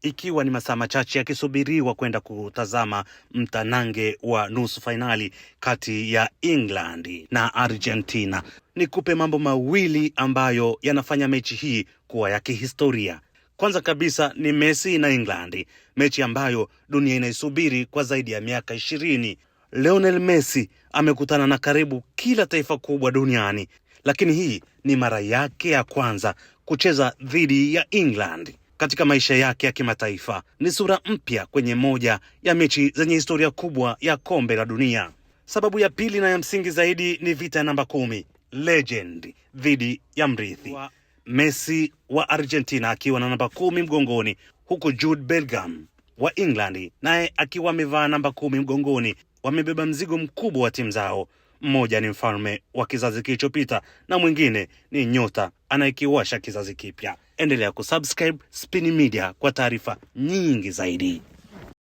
ikiwa ni masaa machache yakisubiriwa kwenda kutazama mtanange wa nusu fainali kati ya England na Argentina. Nikupe mambo mawili ambayo yanafanya mechi hii kuwa ya kihistoria. Kwanza kabisa ni Messi na England, mechi ambayo dunia inaisubiri kwa zaidi ya miaka 20. Lionel Messi amekutana na karibu kila taifa kubwa duniani, lakini hii ni mara yake ya kwanza kucheza dhidi ya England. Katika maisha yake ya kimataifa ni sura mpya kwenye moja ya mechi zenye historia kubwa ya kombe la dunia. Sababu ya pili na ya msingi zaidi ni vita namba 10, legend dhidi ya mrithi. Messi wa Argentina akiwa na namba 10 mgongoni, huku Jude Bellingham wa England naye akiwa amevaa namba 10 mgongoni. Wamebeba mzigo mkubwa wa timu zao. Mmoja ni mfalme wa kizazi kilichopita na mwingine ni nyota anayekiwasha kizazi kipya. Endelea kusubscribe Spin Media kwa taarifa nyingi zaidi.